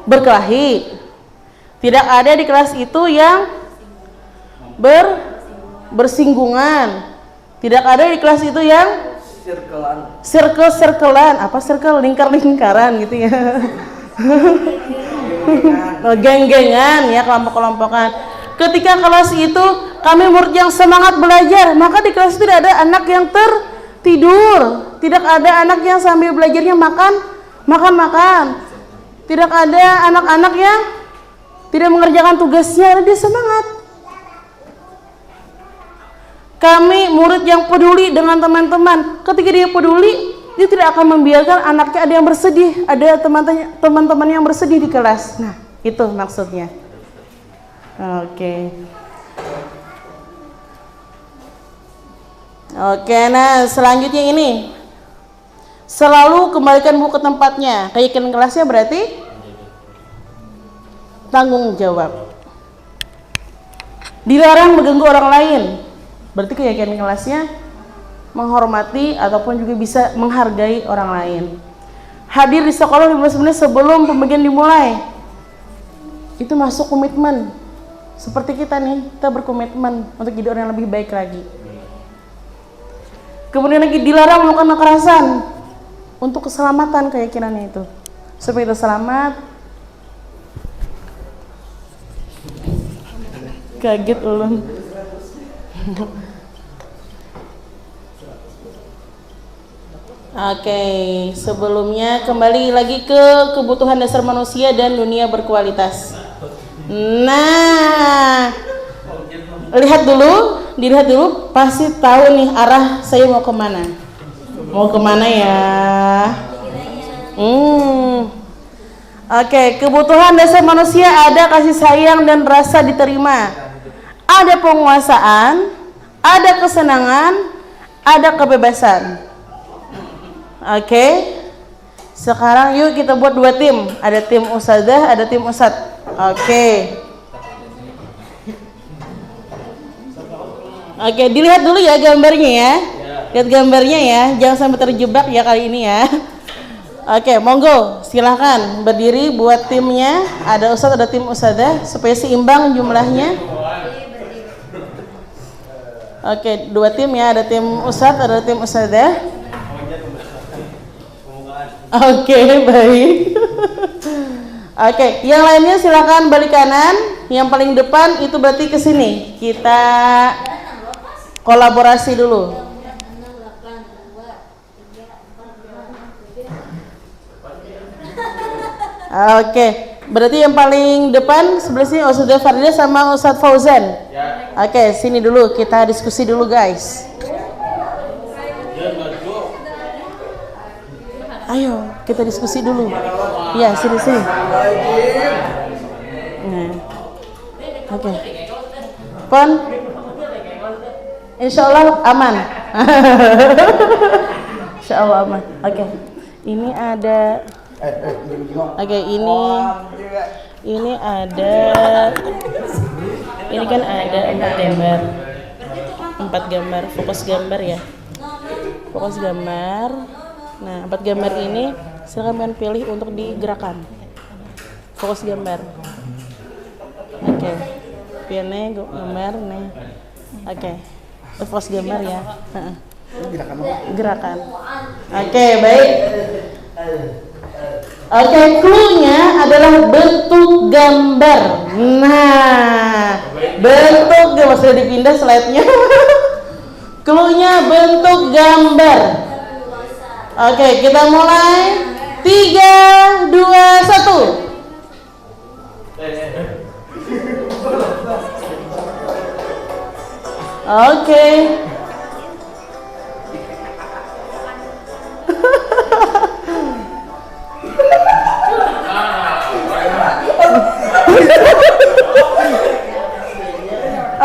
berkelahi, tidak ada di kelas itu yang bersinggungan, tidak ada di kelas itu yang circle-circlean, apa circle, lingkar-lingkaran gitu ya. Geng-gengan ya, kelompok-kelompokan. Ketika kelas itu kami murid yang semangat belajar, maka di kelas itu tidak ada anak yang tertidur, tidak ada anak yang sambil belajarnya makan. Tidak ada anak-anak yang tidak mengerjakan tugasnya, dia semangat. Kami murid yang peduli dengan teman-teman. Ketika dia peduli, dia tidak akan membiarkan anaknya ada yang bersedih, ada teman-teman yang bersedih di kelas. Nah, itu maksudnya. Oke, nah selanjutnya ini. Selalu kembalikan buku ke tempatnya. Keyakinan kelasnya berarti tanggung jawab. Dilarang mengganggu orang lain. Berarti keyakinan kelasnya menghormati ataupun juga bisa menghargai orang lain. Hadir di sekolah 15 menit sebelum pembagian dimulai. Itu masuk komitmen. Seperti kita nih, kita berkomitmen untuk jadi orang yang lebih baik lagi. Kemudian lagi dilarang melakukan kekerasan. Untuk keselamatan keyakinannya itu, supaya kita selamat. Kaget ulun. Oke, sebelumnya kembali lagi ke kebutuhan dasar manusia dan dunia berkualitas. Nah, dilihat dulu, pasti tahu nih arah saya mau kemana. Mau kemana ya? Oke, kebutuhan dasar manusia ada kasih sayang dan rasa diterima, ada penguasaan, ada kesenangan, ada kebebasan. Oke, sekarang yuk kita buat dua tim, ada tim ustadzah, ada tim ustadz. Oke, dilihat dulu ya gambarnya ya. Lihat gambarnya ya, jangan sampai terjebak ya kali ini ya. Oke, monggo silahkan berdiri buat timnya. Ada ustadz, ada tim ustadzah supaya seimbang jumlahnya. Oke, dua tim ya, ada tim ustadz, ada tim ustadzah. Oke, baik. Oke, yang lainnya silahkan balik kanan. Yang paling depan itu berarti ke sini. Kita kolaborasi dulu. Oke, berarti yang paling depan sebelah sini Ustadzah Farida sama Ustadz Fauzan. Oke, sini dulu kita diskusi dulu guys. Ayo kita diskusi dulu. Ya sini. Nah, oke. Pon, Insya Allah aman. Insya Allah aman. Oke, ini ada. Oke, ini ada, ini kan ada 4 gambar, fokus gambar ya, fokus gambar. Nah, 4 gambar ini silakan kalian pilih untuk digerakkan. Fokus gambar. Oke, pilih gambar nih. Oke, fokus gambar ya. Gerakan. Oke, baik. Oke, clue-nya adalah bentuk gambar. Nah, Udah dipindah slide-nya. Clue-nya bentuk gambar. Oke, kita mulai. 3, 2, 1. Oke.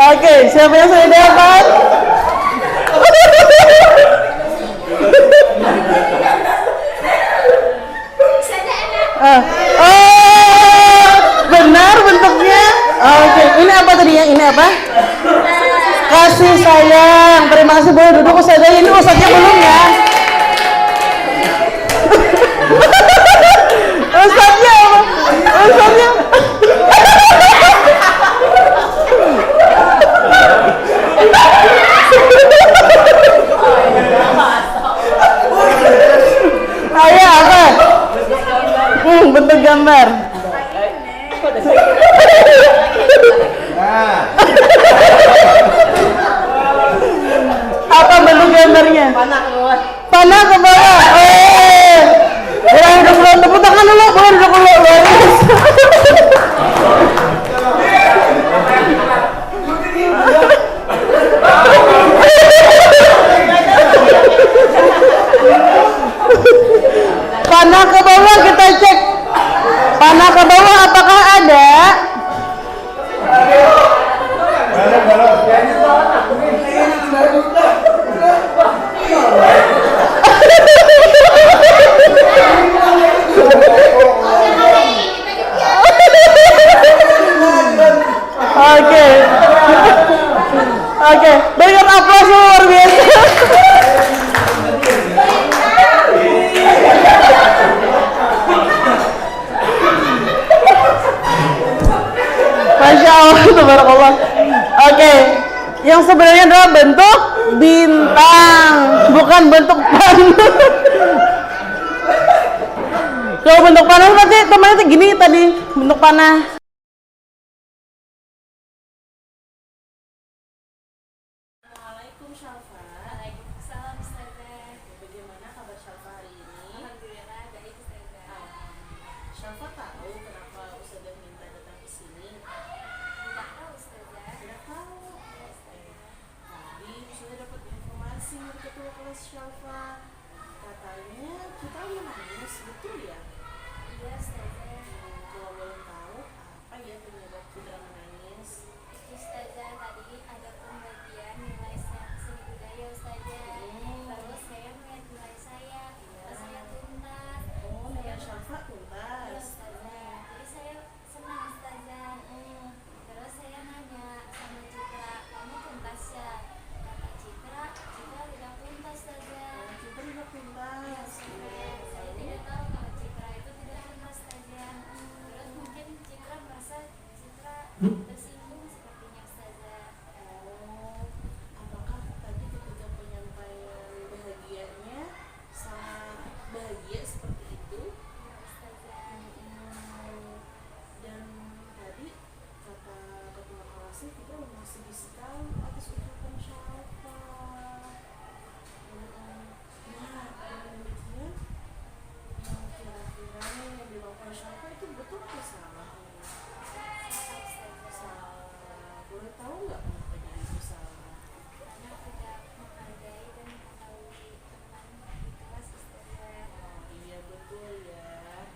Oke, siapa yang sudah dapat? Oh, benar bentuknya. Oke, ini apa tadi ya? Ini apa? Kasih sayang. Terima kasih, boleh duduk Ustazah. Ini Ustaznya belum ya? Ustaznya apa? Ustaznya. Ayo apa? Bentuk gambar. Apa bentuk gambarnya? Panah ke bawah. Boleh duduk dulu, tepuk tangan dulu, boleh duduk dulu. Panah ke bawah, kita cek. Panah ke bawah apakah ada? Oke. Oke, berikan aplaus luar biasa. Masya Allah, tabarakallah. Oke, yang sebenarnya adalah bentuk bintang, bukan bentuk panah. Kalau bentuk panah berarti temannya tuh gini tadi, bentuk panah. Assalamualaikum Shalfa. Waalaikumsalam Ustazah. Bagaimana kabar Shalfa hari ini? Alhamdulillah baik Ustazah. Shalfa tahu kenapa Ustazah minta datang ke sini? Tidak tahu Ustazah. Tidak tahu. Tadi Ustazah dapat informasi dari ketua kelas Shalfa. Katanya kita menangis, betul ya? Iya Ustazah. Kalau boleh tahu, apa ya penyebab kita menangis? Ustazah tadi ada pembagian nilai seni budaya Ustazah. Terus saya melihat nilai saya, terus saya tuntas. Oh, nilai Shalfa Iya tuntas. Ustazah. Jadi saya senang Ustazah. Terus saya nanya sama Citra, kamu tuntas ya? Kata Citra tidak tuntas Ustazah. Kita juga Iya tuntas. Ustazah. Saya tidak tahu kalau Citra itu tidak tuntas Ustazah. Terus mungkin Citra merasa Citra tersinggung sepertinya Ustazah. Oh, apakah tadi ketika penyampaian bahagianya sangat bahagia seperti itu? Iya Ustazah. Dan tadi kata ketua kelasnya kita masih sekali atas ucapan Shalfa. Nah, dengan demikian kira-kira yang dilakukan Shalfa itu betul atau salah? Salah. Boleh tahu nggak kenapa itu salah? Karena tidak menghargai dan mengetahui teman di kelas Ustazah. Oh iya betul ya.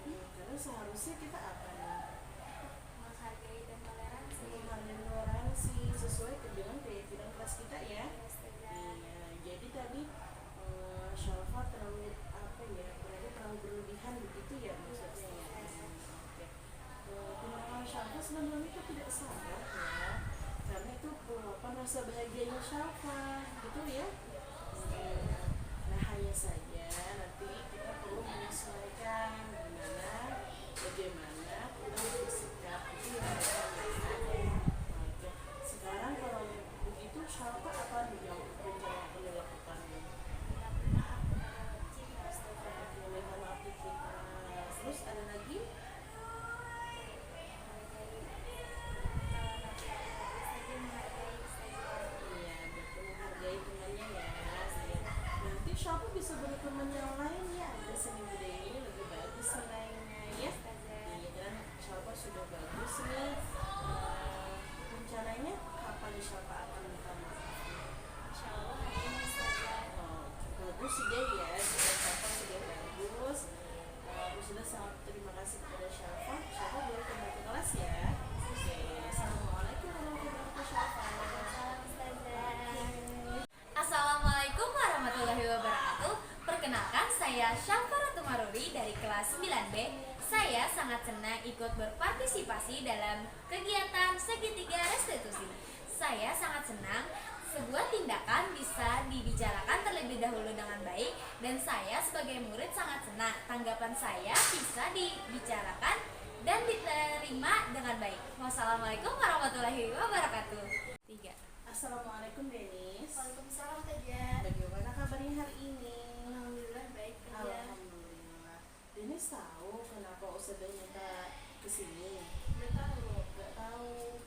Karena seharusnya kita apa nih? Menghargai dan toleransi. Menghargai toleransi sesuai dengan keyakinan kelas kita ya. Iya Ustazah. Iya, jadi tadi Shalfa terlalu apa ya? Berarti terlalu berlebihan begitu ya maksudnya ya. Oke. Tindakan Shalfa sebenarnya itu tidak salah ya, karena itu apa rasa bahagianya Shalfa, gitu ya. Nah hanya saja nanti kita perlu menyesuaikan bagaimana kita bersikap itu yang Oke. Sekarang kalau begitu Shalfa apa yang rencana akan dilakukan? Maaf kepada Citra Ustazah. Meminta maaf ke kita. Terus ada lagi? Menghargai kalau nanti Ustazah menghargai sangat senang ikut berpartisipasi dalam kegiatan segitiga restitusi. Saya sangat senang sebuah tindakan bisa dibicarakan terlebih dahulu dengan baik, dan saya sebagai murid sangat senang tanggapan saya bisa dibicarakan dan diterima dengan baik. Wassalamualaikum warahmatullahi wabarakatuh. 3. Assalamualaikum Denis. Waalaikumsalam Teja. Bagaimana kabarnya hari ini? Alhamdulillah baik Teja. Alhamdulillah. Denis tahu kenapa Ustazah minta kesini? Udah tahu. Gak tahu.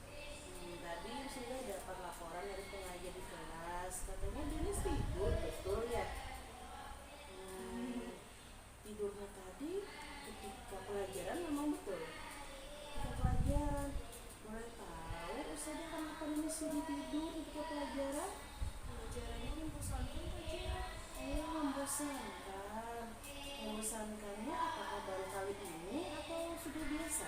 Tadi sudah dapat laporan dari pengajar di kelas. Katanya Denis tidur, betul ya? Tidurnya tadi ketika pelajaran memang betul. Ketika pelajaran, boleh tahu Ustazah kenapa Denis jadi tidur ketika pelajaran? Pelajarannya membosankan Teja. Membosankan. Membosankannya apakah baru kali ini atau sudah biasa?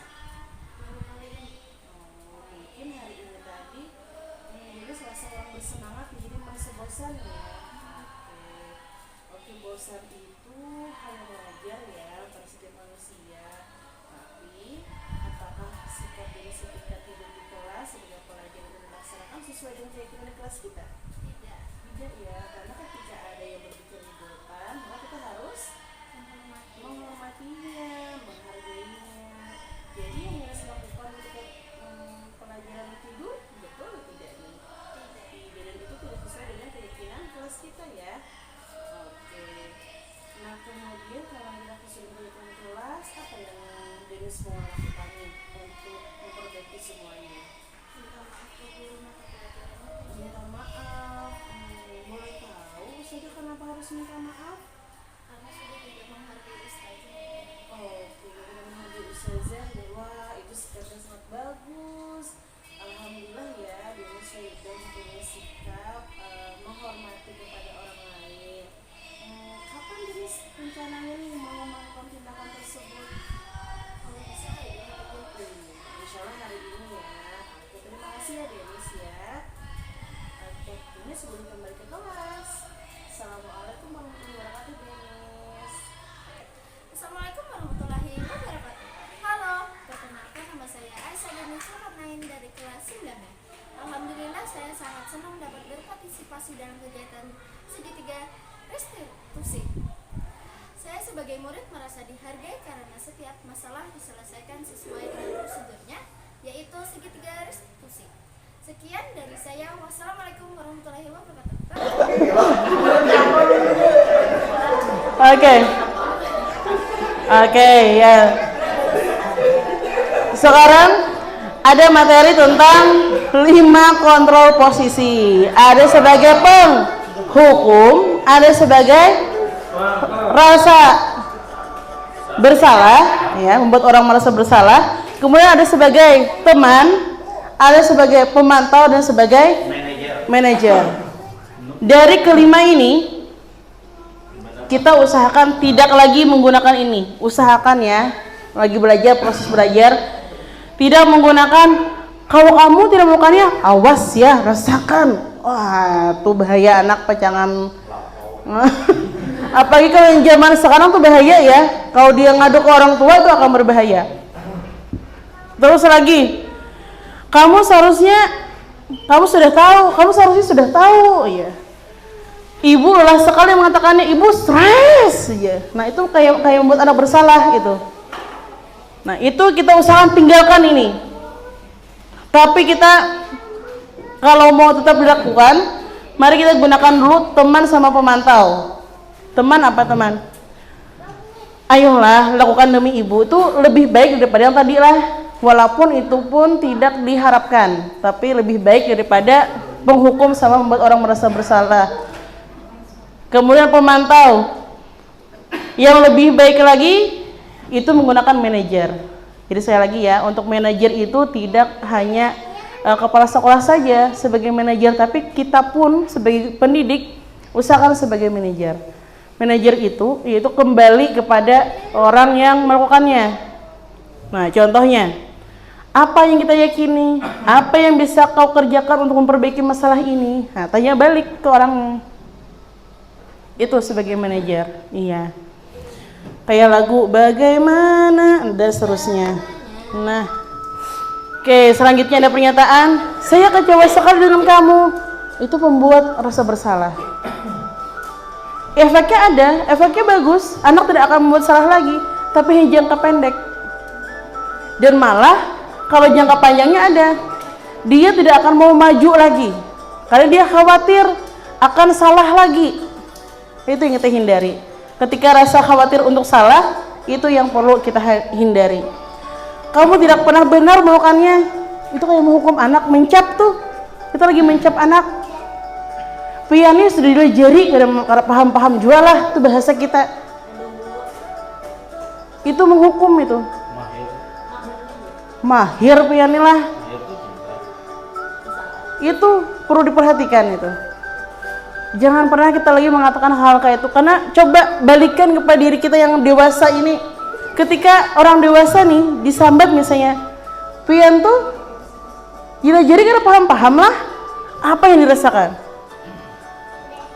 Baru kali ini. Oh, mungkin hari ini tadi Denis rasa orang bersemangat jadi merasa bosan ya. Oke, bosan itu hal yang wajar ya pada setiap manusia. Tapi apakah sikap Denis ketika tidur di kelas sebagai pelajar dan dilaksanakan sesuai dengan keyakinan di kelas kita? Tidak. Tidak ya, karena ketika ada yang berbicara di depan, maka kita harus menghormatinya, menghargainya. Jadi yang Denis lakukan ketika pelajaran tidur, betul atau tidak nih? Tidak, dan itu tidak sesuai dengan keyakinan kelas kita ya. Oke. Nah kemudian kalau kita sudah keyakinan kelas, apa yang Denis mau lakukan nih untuk memperbaiki semuanya? Minta maaf ke guru mata pelajarannya. Minta maaf. Boleh tahu Ustazah kenapa harus minta maaf? Karena sudah tidak menghargai ustazah. Oke, dengan menghargai Ustazah, wah itu sikapnya sangat bagus. Alhamdulillah ya, Denis sudah mempunyai sikap menghormati kepada orang lain. Kapan Denis rencananya nih mau melakukan tindakan tersebut? Kalau bisa ya Teja. Insya Allah hari ini ya. Oke, terima kasih ya Denis ya. Oke, ini sebelum kembali ke kelas. Assalamualaikum warahmatullahi wabarakatuh Denis. Assalamualaikum warahmatullahi wabarakatuh. Halo, perkenalkan nama saya Aisyah Denis Rahmain dari kelas 9. Alhamdulillah saya sangat senang dapat berpartisipasi dalam kegiatan segitiga restitusi. Saya sebagai murid merasa dihargai karena setiap masalah diselesaikan sesuai dengan prosedurnya, yaitu segitiga restitusi. Sekian dari saya. Wassalamualaikum warahmatullahi wabarakatuh. Oke, ya. Sekarang ada materi tentang 5 kontrol posisi. Ada sebagai penghukum, ada sebagai rasa bersalah, ya, membuat orang merasa bersalah. Kemudian ada sebagai teman, ada sebagai pemantau, dan sebagai manajer. Dari kelima ini kita usahakan tidak lagi menggunakan ini. Usahakan ya, lagi belajar, proses belajar, tidak menggunakan. Kalau kamu tidak melakukannya, awas ya, rasakan. Wah, tuh bahaya anak pacangan. Apalagi kalau yang zaman sekarang tuh bahaya ya. Kalau dia ngadu ke orang tua itu akan berbahaya. Terus lagi, kamu seharusnya sudah tahu ya. Ibu lelah sekali mengatakannya, ibu stres ya. Nah itu kayak membuat anak bersalah itu. Nah itu kita usahakan tinggalkan ini. Tapi kita kalau mau tetap dilakukan, mari kita gunakan dulu teman sama pemantau. Teman apa teman? Ayolah lakukan demi ibu, itu lebih baik daripada yang tadi lah. Walaupun itu pun tidak diharapkan, tapi lebih baik daripada menghukum sama membuat orang merasa bersalah. Kemudian pemantau, yang lebih baik lagi itu menggunakan manajer. Jadi saya lagi ya, untuk manajer itu tidak hanya kepala sekolah saja sebagai manajer, tapi kita pun sebagai pendidik usahakan sebagai manajer. Manajer itu yaitu kembali kepada orang yang melakukannya. Nah contohnya, apa yang kita yakini, apa yang bisa kau kerjakan untuk memperbaiki masalah ini. Nah tanya balik ke orang itu sebagai manajer. Iya. Kayak lagu bagaimana dan seterusnya. Nah, oke, selanjutnya ada pernyataan, saya kecewa sekali dengan kamu. Itu membuat rasa bersalah. Efeknya ada, efeknya bagus. Anak tidak akan membuat salah lagi, tapi hanya jangka pendek. Dan malah kalau jangka panjangnya ada, dia tidak akan mau maju lagi karena dia khawatir akan salah lagi. Itu yang kita hindari. Ketika rasa khawatir untuk salah, itu yang perlu kita hindari. Kamu tidak pernah benar melakukannya, itu kayak menghukum anak, mencap tuh. Kita lagi mencap anak. Piannya sudah dilajari karena paham-paham jualah, itu bahasa kita. Itu menghukum itu. Mahir piannya lah. Itu perlu diperhatikan itu. Jangan pernah kita lagi mengatakan hal kayak itu, karena coba balikan kepada diri kita yang dewasa ini. Ketika orang dewasa nih disambat misalnya, pian tuh dilajari karena paham-paham lah apa yang dirasakan.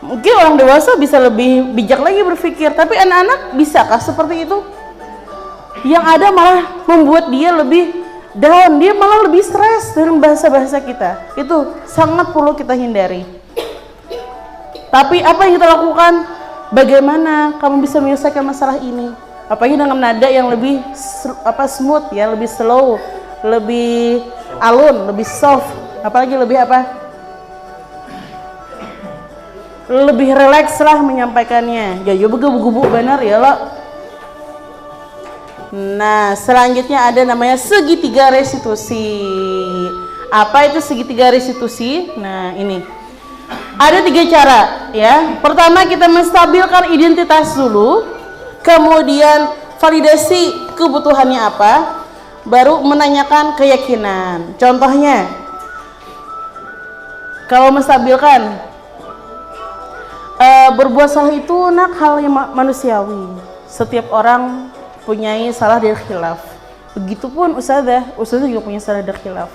Mungkin orang dewasa bisa lebih bijak lagi berpikir, tapi anak-anak bisakah seperti itu? Yang ada malah membuat dia lebih down, dia malah lebih stres dengan bahasa-bahasa kita. Itu sangat perlu kita hindari. Tapi apa yang kita lakukan? Bagaimana kamu bisa menyelesaikan masalah ini? Apalagi dengan nada yang lebih smooth ya, lebih slow, lebih alun, lebih soft, apalagi lebih lebih relax lah menyampaikannya. Ya gubu-gubu benar ya lo. Nah, selanjutnya ada namanya segitiga restitusi. Apa itu segitiga restitusi? Nah, ini ada 3 cara ya. Pertama, kita menstabilkan identitas dulu, kemudian validasi kebutuhannya apa, baru menanyakan keyakinan. Contohnya, kalau menstabilkan, berbuat salah itu hal yang manusiawi. Setiap orang punya salah dan khilaf. Begitupun ustazah juga punya salah dan khilaf.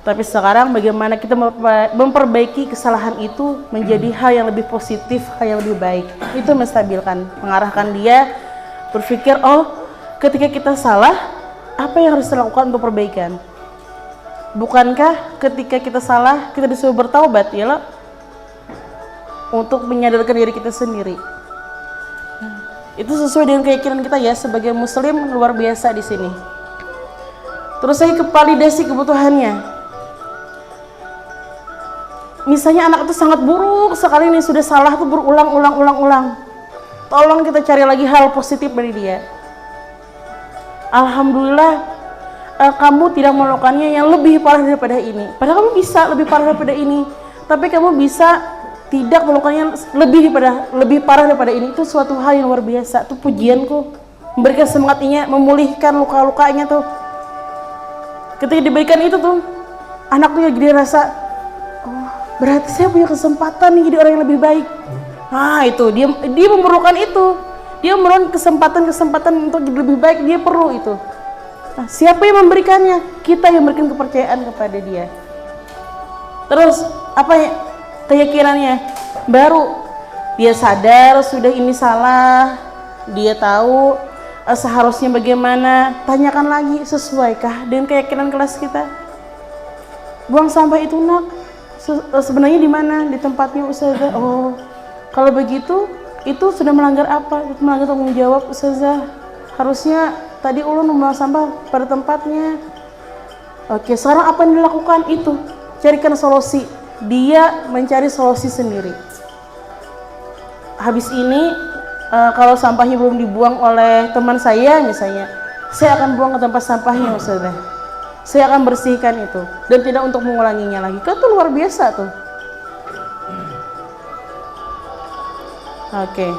Tapi sekarang bagaimana kita memperbaiki kesalahan itu menjadi hal yang lebih positif, hal yang lebih baik. Itu menstabilkan, mengarahkan dia berpikir, oh ketika kita salah, apa yang harus dilakukan untuk perbaikan? Bukankah ketika kita salah, kita disuruh bertaubat ya loh? Untuk menyadarkan diri kita sendiri. Itu sesuai dengan keyakinan kita ya, sebagai muslim luar biasa di sini. Terus saya validasi kebutuhannya. Misalnya anak itu sangat buruk sekali nih, sudah salah tuh berulang-ulang. Tolong kita cari lagi hal positif dari dia. Alhamdulillah, kamu tidak melakukannya yang lebih parah daripada ini. Padahal kamu bisa lebih parah daripada ini, tapi kamu bisa tidak melakukannya lebih parah daripada ini. Itu suatu hal yang luar biasa. Itu pujianku, memberikan semangatnya, memulihkan luka-lukanya tuh. Ketika diberikan itu tuh, anak tuh jadi rasa, oh berarti saya punya kesempatan nih jadi orang yang lebih baik. Nah itu dia memerlukan itu. Dia memerlukan kesempatan untuk jadi lebih baik. Dia perlu itu. Nah, siapa yang memberikannya? Kita yang memberikan kepercayaan kepada dia. Terus apa ya? Keyakinannya baru dia sadar sudah ini salah, dia tahu seharusnya bagaimana. Tanyakan lagi, sesuaikah dengan keyakinan kelas kita? Buang sampah itu sebenarnya di mana? Di tempatnya ustazah. Oh kalau begitu itu sudah melanggar apa? Itu melanggar tanggung jawab ustazah. Harusnya tadi ulun membuang sampah pada tempatnya. Oke, sekarang apa yang dilakukan? Itu carikan solusi. Dia mencari solusi sendiri. Habis ini kalau sampahnya belum dibuang oleh teman saya misalnya, saya akan buang ke tempat sampahnya ustazah. Saya akan bersihkan itu dan tidak untuk mengulanginya lagi. Itu luar biasa tuh. Oke.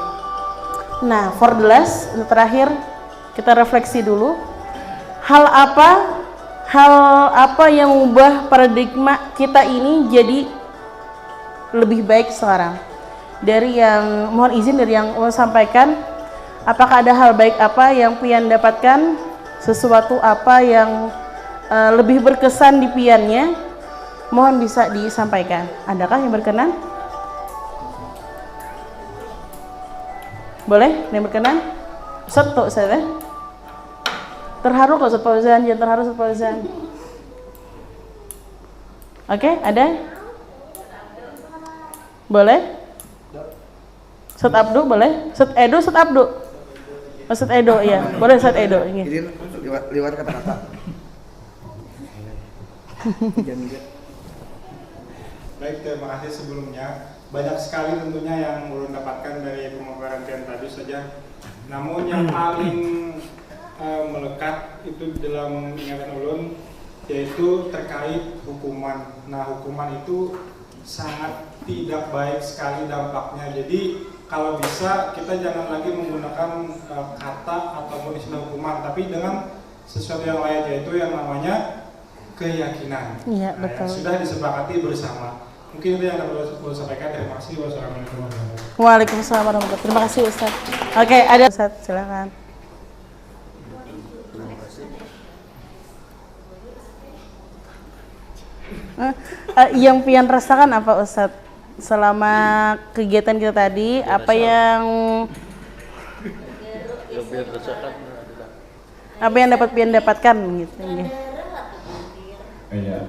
Nah, for the last, terakhir kita refleksi dulu. Hal apa yang mengubah paradigma kita ini jadi lebih baik sekarang? Dari yang mohon izin dari yang mau sampaikan, apakah ada hal baik apa yang pian dapatkan? Sesuatu apa yang lebih berkesan di piannya? Mohon bisa disampaikan. Adakah yang berkenan? Boleh? Yang berkenan? Ustaz tuh Ustaz ya. Terharu kok Ustaz Fauzan, jangan terharu Ustaz Fauzan. Oke, ada? Boleh? Ustaz Abdu boleh? Ustaz Edo, Ustaz Abdu. Ustaz Edo, iya. Boleh Ustaz Edo ini. Jadi lewat kata-kata. Baik, terima kasih sebelumnya. Banyak sekali tentunya yang ulun dapatkan dari pemaparan Pian tadi saja. Namun yang paling melekat itu dalam ingatan ulun yaitu terkait hukuman. Nah, hukuman itu sangat tidak baik sekali dampaknya. Jadi kalau bisa kita jangan lagi menggunakan kata ataupun istilah hukuman, tapi dengan sesuatu yang lain, yaitu yang namanya keyakinan. Iya, betul. Yang sudah disepakati bersama. Mungkin itu yang dapat saya sampaikan. Terima kasih. Wassalamualaikum warahmatullahi wabarakatuh. Waalaikumsalam warahmatullahi wabarakatuh. Terima kasih Ustaz. Oke, ada Ustaz, silakan. Yang Pian rasakan apa Ustaz selama kegiatan kita tadi? Apa yang dapat Pian dapatkan gitu? Iya,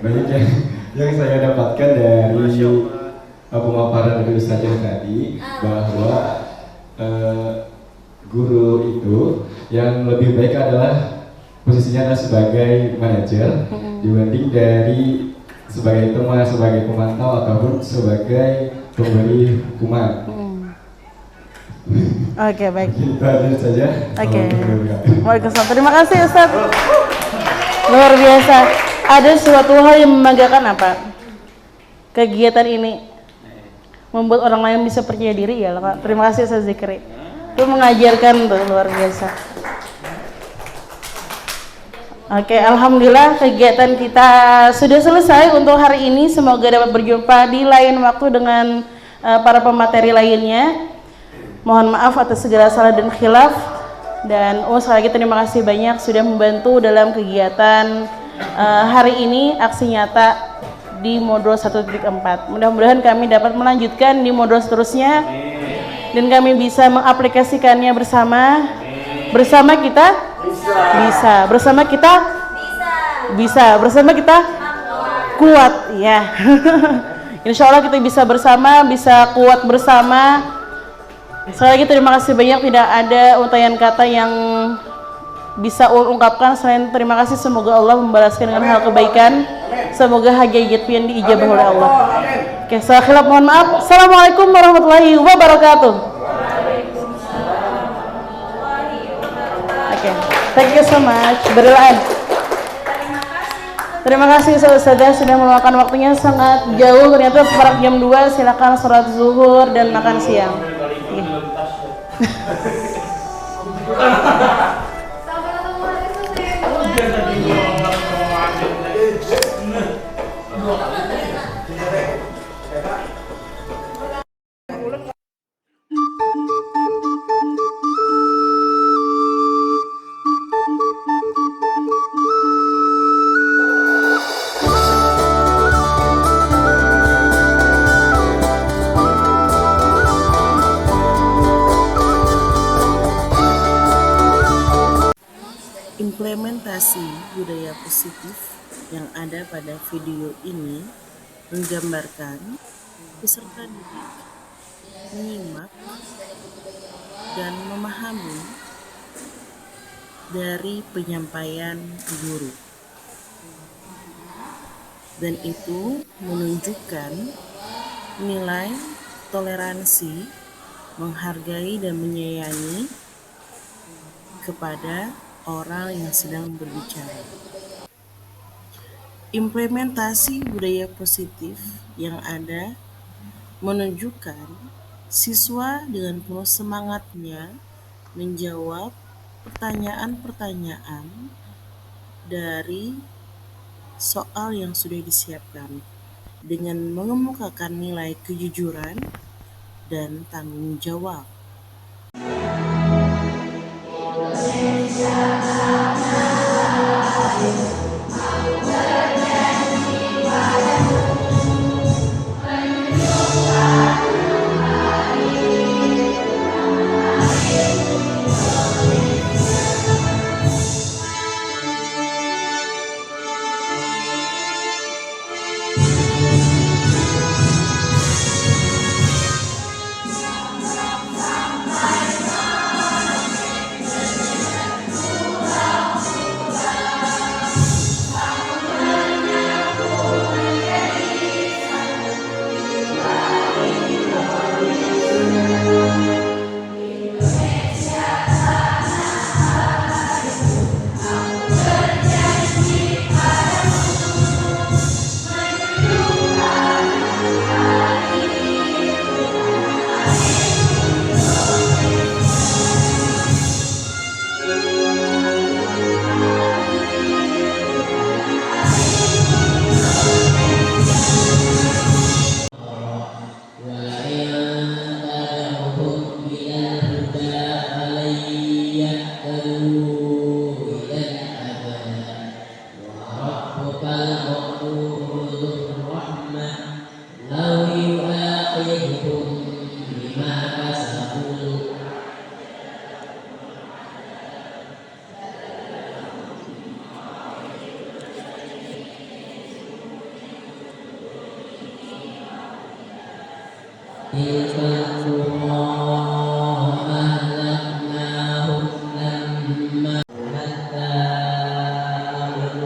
banyak yang saya dapatkan dari pemaparan dari Ustazah tadi bahwa guru itu yang lebih baik adalah posisinya adalah sebagai manajer dibanding dari sebagai teman, sebagai pemantau ataupun sebagai pemberi hukuman. Oke, baik. Itu aja saja. Oke. Waalaikumsalam. Terima kasih Ustaz. Luar biasa. Ada suatu hal yang membanggakan apa? Kegiatan ini membuat orang lain bisa percaya diri ya, Kak. Terima kasih Ustaz Zikri. Itu mengajarkan tuh luar biasa. Oke, alhamdulillah kegiatan kita sudah selesai untuk hari ini. Semoga dapat berjumpa di lain waktu dengan para pemateri lainnya. Mohon maaf atas segala salah dan khilaf. Dan sekali lagi terima kasih banyak sudah membantu dalam kegiatan hari ini, aksi nyata di modul 1.4. Mudah-mudahan kami dapat melanjutkan di modul seterusnya dan kami bisa mengaplikasikannya bersama. Bersama kita bisa. Bersama kita bisa. Bersama kita kuat ya. Insya Allah kita bisa bersama, bisa kuat bersama. Sekali lagi terima kasih banyak. Tidak ada untayan kata yang bisa ungkapkan selain terima kasih. Semoga Allah membalaskan dengan hal kebaikan. Semoga hajat pian diijabah oleh Allah. Oke, saya khilaf mohon maaf. Assalamualaikum warahmatullahi wabarakatuh. Oke, thank you so much. Berilaan. Terima kasih Ustazah sudah meluangkan waktunya sangat jauh. Ternyata sekarang jam 2. Silakan sholat zuhur dan makan siang. Implementasi budaya positif yang ada pada video ini menggambarkan peserta didik menyimak dan memahami dari penyampaian guru, dan itu menunjukkan nilai toleransi, menghargai dan menyayangi kepada orang yang sedang berbicara. Implementasi budaya positif yang ada menunjukkan siswa dengan penuh semangatnya menjawab pertanyaan-pertanyaan dari soal yang sudah disiapkan dengan mengemukakan nilai kejujuran dan tanggung jawab. تلك القرى أهلكناهم لما حتى أبلغ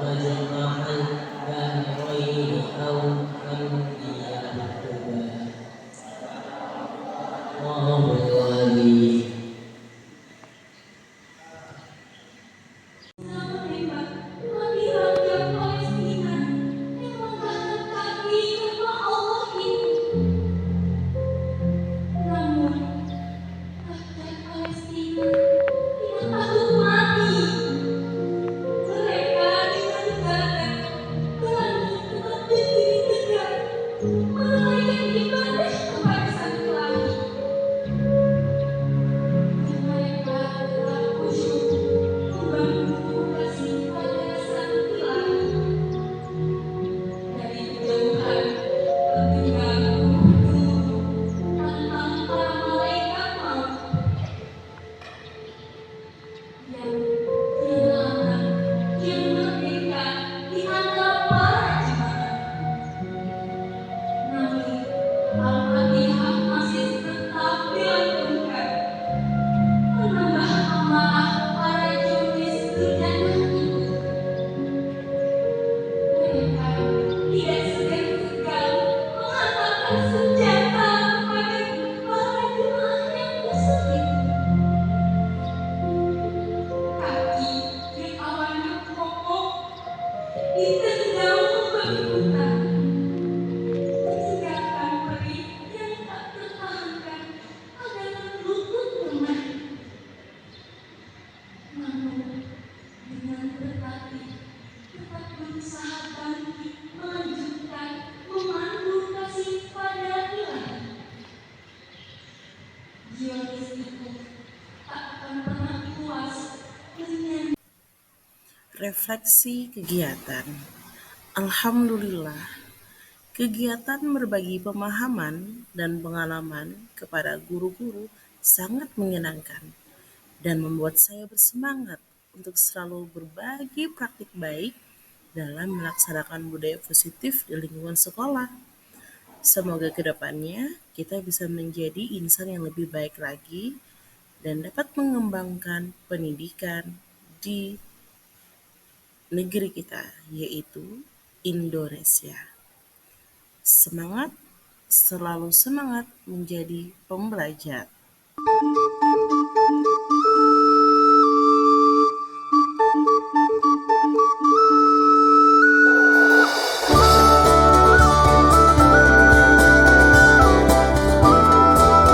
مجمع البحرين أو أمضي حقبا الله العليم bagi rakyat Palestina yang mengangkat kaki ke Allah itu. Namun, rakyat Palestina tidak takut mati. Mereka dengan gagah berani tetap berdiri tegak, menunaikan ibadah kepada Sang Pelangi. Mereka telah khusyuk membangun kasih pada Sang Pelangi. Dari kejauhan terdengar guru tentang para malaikat maut yang kehilangan, yang merdeka di antara para jemaat. Namun, Al-Fatihah masih tetap dilantunkan, menambah amarah para jurnalis durjana itu. Mereka tidak segan-segan menghantarkan senjata kepada para jemaah yang musuh itu. Kaki berkawannya kokoh ditendang berputar, meninggalkan perih yang tak tertahankan adalah lutut lemah. Namun, dengan berhati tetap berusaha bangkit, melanjutkan, memandu kasih pada Ilahi. Zionis itu tak akan pernah puas dengan Refleksi kegiatan. Alhamdulillah, kegiatan berbagi pemahaman dan pengalaman kepada guru-guru sangat menyenangkan dan membuat saya bersemangat untuk selalu berbagi praktik baik dalam melaksanakan budaya positif di lingkungan sekolah. Semoga kedepannya kita bisa menjadi insan yang lebih baik lagi dan dapat mengembangkan pendidikan di negeri kita, yaitu Indonesia. Semangat, selalu semangat menjadi pembelajar.